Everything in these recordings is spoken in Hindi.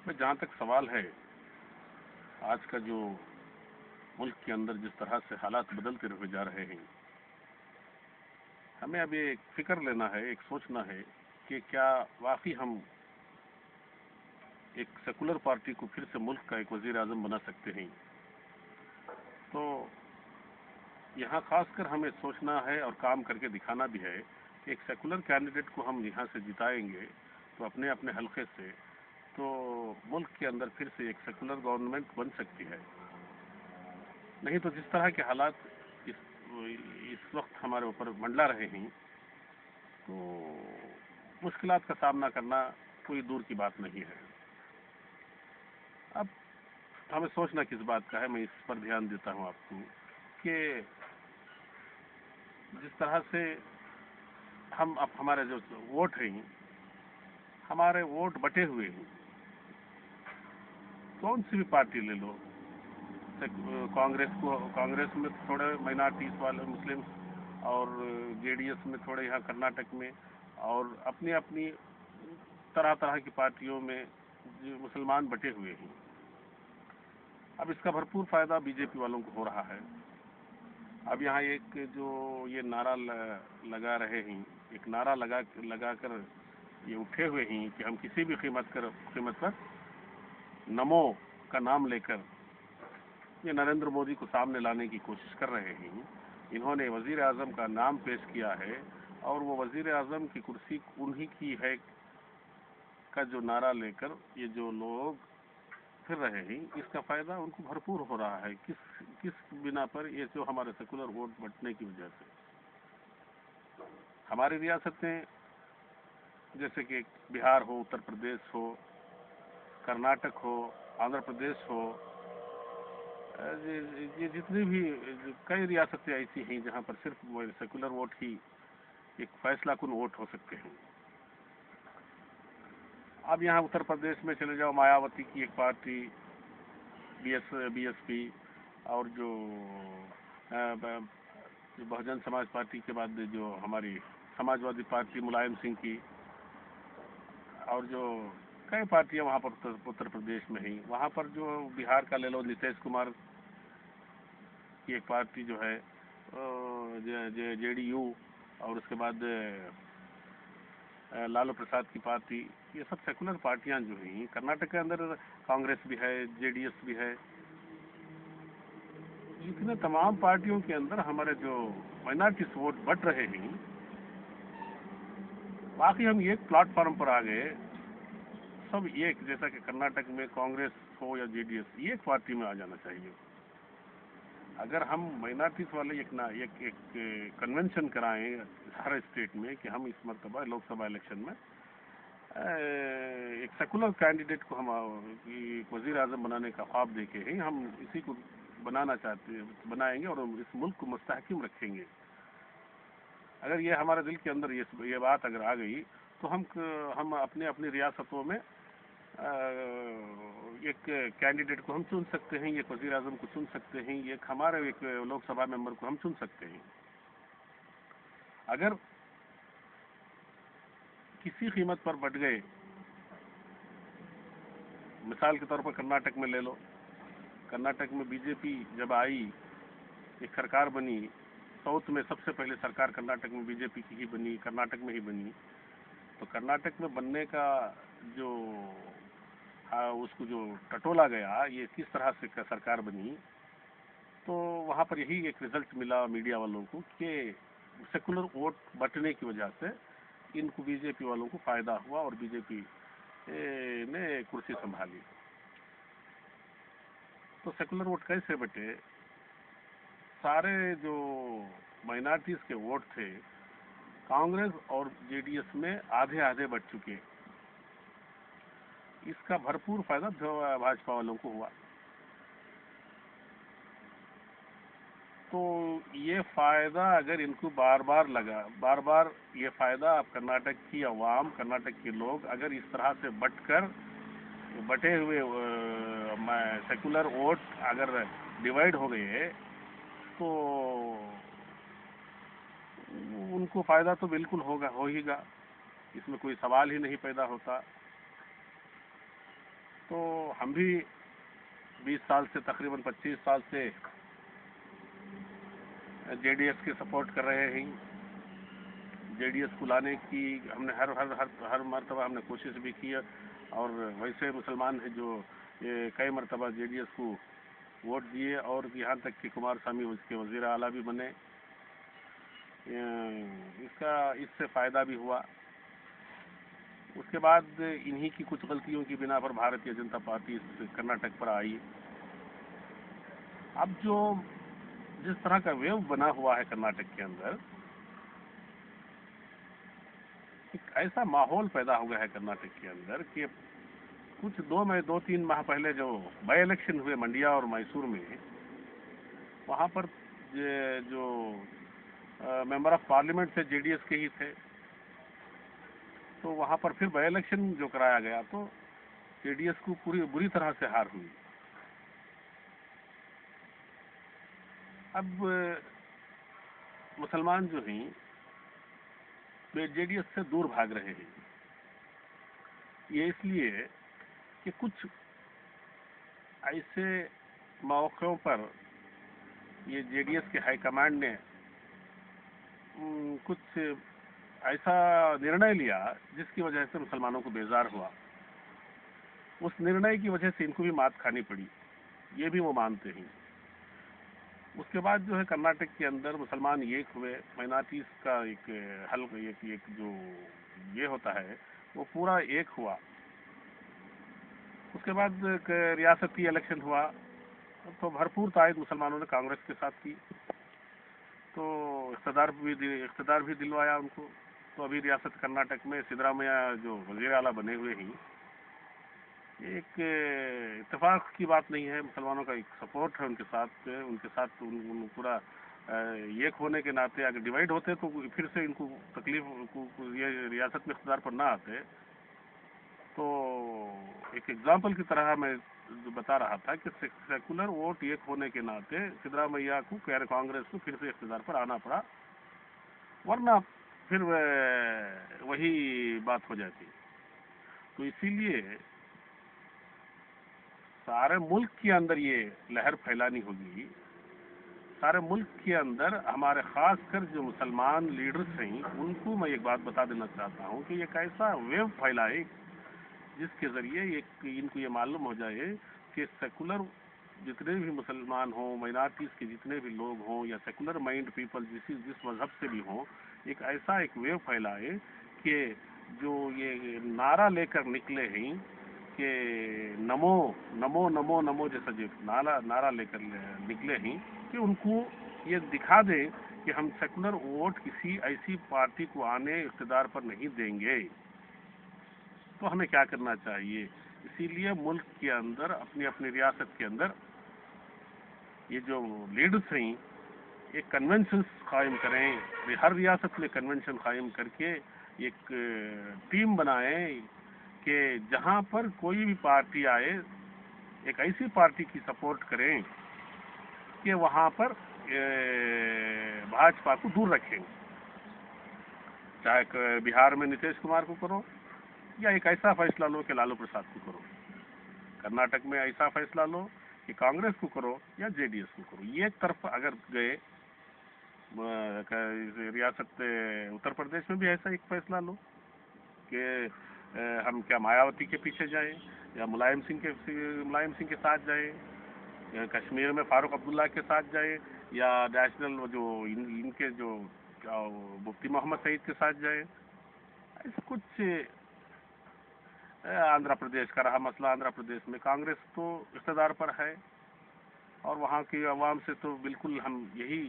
मैं जहाँ तक सवाल है, आज का जो मुल्क के अंदर जिस तरह से हालात बदलते हुए जा रहे हैं, हमें अब ये एक फिक्र लेना है, एक सोचना है कि क्या वाकई हम एक सेकुलर पार्टी को फिर से मुल्क का एक वजीर आजम बना सकते हैं। तो यहाँ खासकर हमें सोचना है और काम करके दिखाना भी है कि एक सेकुलर कैंडिडेट को हम यहाँ से जिताएंगे तो अपने अपने हल्के से, तो मुल्क के अंदर फिर से एक सेकुलर गवर्नमेंट बन सकती है। नहीं तो जिस तरह के हालात इस इस वक्त हमारे ऊपर मंडला रहे हैं, तो मुश्किलात का सामना करना कोई दूर की बात नहीं है। अब हमें सोचना किस बात का है, मैं इस पर ध्यान देता हूँ आपको कि जिस तरह से हम अब हमारे जो वोट हैं, हमारे वोट बटे हुए हैं। कौन सी भी पार्टी ले लो, कांग्रेस में थोड़े माइनॉरिटीज वाले मुस्लिम, और जेडीएस में थोड़े यहाँ कर्नाटक में, और अपनी अपनी तरह तरह की पार्टियों में जो मुसलमान बटे हुए हैं। अब इसका भरपूर फायदा बीजेपी वालों को हो रहा है। अब यहाँ एक जो ये नारा लगा रहे हैं, एक नारा लगाकर ये उठे हुए हैं कि हम किसी भी कीमत पर नमो का नाम लेकर ये नरेंद्र मोदी को सामने लाने की कोशिश कर रहे हैं। इन्होंने वजीर आजम का नाम पेश किया है और वो वजीर आजम की कुर्सी उन्हीं की है का जो नारा लेकर ये जो लोग फिर रहे हैं, इसका फायदा उनको भरपूर हो रहा है। किस किस बिना पर? ये जो हमारे सेकुलर वोट बंटने की वजह से हमारी रियासतें जैसे कि बिहार हो, उत्तर प्रदेश हो, कर्नाटक हो, आंध्र प्रदेश हो, ये जितनी भी कई रियासतें ऐसी हैं जहां पर सिर्फ सेकुलर वोट ही एक फैसला कुन वोट हो सकते हैं। अब यहाँ उत्तर प्रदेश में चले जाओ, मायावती की एक पार्टी बीएसपी, और जो बहुजन समाज पार्टी के बाद जो हमारी समाजवादी पार्टी मुलायम सिंह की, और जो कई पार्टियां वहाँ पर उत्तर प्रदेश में ही, वहाँ पर जो बिहार का ले लो, नीतीश कुमार की एक पार्टी जो है जेडीयू, और उसके बाद लालू प्रसाद की पार्टी, ये सब सेकुलर पार्टियां जो हैं। कर्नाटक के अंदर कांग्रेस भी है, जेडीएस भी है। इतने तमाम पार्टियों के अंदर हमारे जो माइनॉरिटी वोट बट रहे हैं, बाकी हम एक प्लेटफॉर्म पर आ गए, सब एक, जैसा कि कर्नाटक में कांग्रेस हो या जेडीएस, एक पार्टी में आ जाना चाहिए। अगर हम माइनॉरिटीज वाले एक कन्वेंशन कराएं हर स्टेट में कि हम इस मरतबा लोकसभा इलेक्शन में एक सेकुलर कैंडिडेट को हम वजीर आजम बनाने का ख्वाब देखे हैं, हम इसी को बनाएंगे और इस मुल्क को मुस्तहकम रखेंगे। अगर ये हमारे दिल के अंदर ये बात अगर आ गई, तो हम अपने अपनी रियासतों में एक कैंडिडेट को हम चुन सकते हैं, एक वजीर आजम को चुन सकते हैं, एक हमारे एक लोकसभा मेंबर को हम चुन सकते हैं। अगर किसी कीमत पर बढ़ गए, मिसाल के तौर पर कर्नाटक में ले लो, कर्नाटक में बीजेपी जब आई, एक सरकार बनी, साउथ में सबसे पहले सरकार कर्नाटक में बीजेपी की ही बनी, कर्नाटक में ही बनी। तो कर्नाटक में बनने का जो उसको जो टटोला गया, ये किस तरह से सरकार बनी, तो वहाँ पर यही एक रिजल्ट मिला मीडिया वालों को कि सेकुलर वोट बटने की वजह से इनको बीजेपी वालों को फायदा हुआ और बीजेपी ने कुर्सी संभाली। तो सेकुलर वोट कैसे बटे? सारे जो माइनॉरिटीज के वोट थे कांग्रेस और जेडीएस में आधे आधे बढ़ चुके, इसका भरपूर फायदा भाजपा वालों को हुआ। तो ये फायदा अगर इनको बार बार ये फायदा, अब कर्नाटक की आवाम, कर्नाटक के लोग अगर इस तरह से बटे हुए सेकुलर वोट अगर डिवाइड हो गए, तो उनको फायदा तो बिल्कुल हो हीगा, इसमें कोई सवाल ही नहीं पैदा होता। तो हम भी 20 साल से, तकरीबन 25 साल से जेडीएस के सपोर्ट कर रहे हैं। जेडीएस को लाने की हमने हर मरतबा हमने कोशिश भी की है, और वैसे मुसलमान हैं जो ये कई मरतबा जेडीएस को वोट दिए, और यहाँ तक कि कुमारस्वामी उसके वज़ीर आला भी बने। इससे फ़ायदा भी हुआ। उसके बाद इन्हीं की कुछ गलतियों की बिना पर भारतीय जनता पार्टी इस कर्नाटक पर आई। अब जो जिस तरह का वेव बना हुआ है कर्नाटक के अंदर, एक ऐसा माहौल पैदा हो गया है कर्नाटक के अंदर कि कुछ 2-3 माह पहले जो बाई इलेक्शन हुए मंडिया और मैसूर में, वहाँ पर जो मेंबर ऑफ पार्लियामेंट थे जेडीएस के ही थे, तो वहाँ पर फिर बाई इलेक्शन जो कराया गया तो जेडीएस को पूरी बुरी तरह से हार हुई। अब मुसलमान जो हैं वे जेडीएस से दूर भाग रहे हैं। ये इसलिए कि कुछ ऐसे मौक़ों पर ये जेडीएस के हाईकमांड ने कुछ ऐसा निर्णय लिया जिसकी वजह से मुसलमानों को बेजार हुआ। उस निर्णय की वजह से इनको भी मात खानी पड़ी, ये भी वो मानते हैं। उसके बाद जो है कर्नाटक के अंदर मुसलमान एक हुए, माइनॉरिटीज़ का एक जो ये होता है वो पूरा एक हुआ। उसके बाद रियासती इलेक्शन हुआ तो भरपूर तायद मुसलमानों ने कांग्रेस के साथ की, तो इख्तिदार भी दिलवाया उनको। तो अभी रियासत कर्नाटक में सिद्धरामैया जो वज़ीर आला बने हुए हैं, एक इत्तेफाक की बात नहीं है, मुसलमानों का एक सपोर्ट है उनके साथ पूरा एक होने के नाते अगर डिवाइड होते तो फिर से इनको तकलीफ ये रियासत में इख्तिदार पर ना आते। तो एक एग्जाम्पल की तरह मैं बता रहा था कि सेकुलर वोट एक होने के नाते सिद्धरामैया को कांग्रेस को फिर से इख्तिदार पर आना पड़ा, वरना फिर वही बात हो जाती। तो इसीलिए सारे मुल्क के अंदर ये लहर फैलानी होगी। सारे मुल्क के अंदर हमारे खासकर जो मुसलमान लीडर्स हैं उनको मैं एक बात बता देना चाहता हूँ कि एक ऐसा वेव फैलाए जिसके ज़रिए इनको ये मालूम हो जाए कि सेकुलर जितने भी मुसलमान हों, माइनॉरिटीज़ के जितने भी लोग हों, या सेकुलर माइंड पीपल जिस मज़हब से भी हों, एक वेव फैलाए कि जो ये नारा लेकर निकले हैं कि नमो नमो नमो नमो जैसा जो नारा लेकर निकले हैं, कि उनको ये दिखा दें कि हम सेकुलर वोट किसी ऐसी पार्टी को आने इख्तिदार पर नहीं देंगे। तो हमें क्या करना चाहिए? इसीलिए मुल्क के अंदर अपनी अपनी रियासत के अंदर ये जो लीडर्स हैं एक कन्वेंशन कायम करें, हर रियासत में कन्वेंशन कायम करके एक टीम बनाएं कि जहां पर कोई भी पार्टी आए एक ऐसी पार्टी की सपोर्ट करें कि वहां पर भाजपा को दूर रखें। चाहे बिहार में नीतीश कुमार को करो, या एक ऐसा फैसला लो कि लालू प्रसाद को करो। कर्नाटक में ऐसा फैसला लो कि कांग्रेस को करो या जेडीएस को करो। ये एक तरफ अगर गए, रियासत उत्तर प्रदेश में भी ऐसा एक फैसला लो कि हम क्या मायावती के पीछे जाएं, या मुलायम सिंह के साथ जाएं, या कश्मीर में फारूक अब्दुल्ला के साथ जाएं, या नेशनल जो इनके जो मुफ्ती मोहम्मद सईद के साथ जाएं। ऐसा कुछ आंध्र प्रदेश का रहा मसला। आंध्र प्रदेश में कांग्रेस तो इख्तिदार पर है, और वहाँ की आवाम से तो बिल्कुल हम यही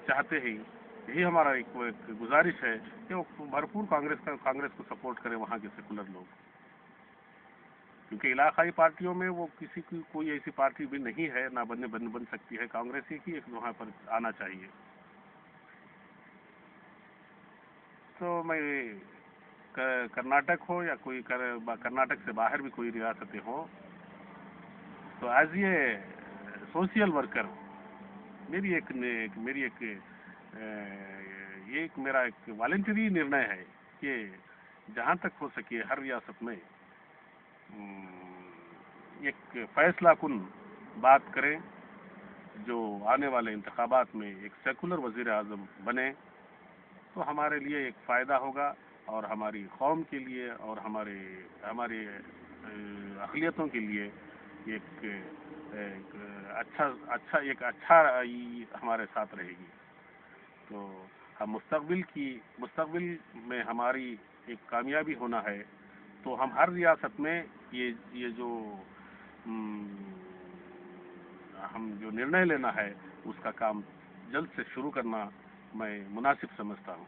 चाहते हैं, यही हमारा एक गुजारिश है कि वो भरपूर कांग्रेस को सपोर्ट करें वहाँ के सेकुलर लोग, क्योंकि इलाकाई पार्टियों में वो किसी की कोई ऐसी पार्टी भी नहीं है, ना बन सकती है। कांग्रेस ही की एक वहाँ पर आना चाहिए। तो मैं कर्नाटक हो या कोई कर्नाटक से बाहर भी कोई रियासतें हो, तो एज ये सोशल वर्कर मेरा एक वॉलंटरी निर्णय है कि जहाँ तक हो सके हर रियासत में एक फैसला कुन बात करें जो आने वाले इंतखाबात में एक सेकुलर वजीर आज़म बने, तो हमारे लिए एक फ़ायदा होगा और हमारी कौम के लिए और हमारे अक़लियतों के लिए एक, एक अच्छा हमारे साथ रहेगी। तो हम मुस्तक़बिल में हमारी एक कामयाबी होना है, तो हम हर रियासत में ये जो हम जो निर्णय लेना है उसका काम जल्द से शुरू करना मैं मुनासिब समझता हूँ।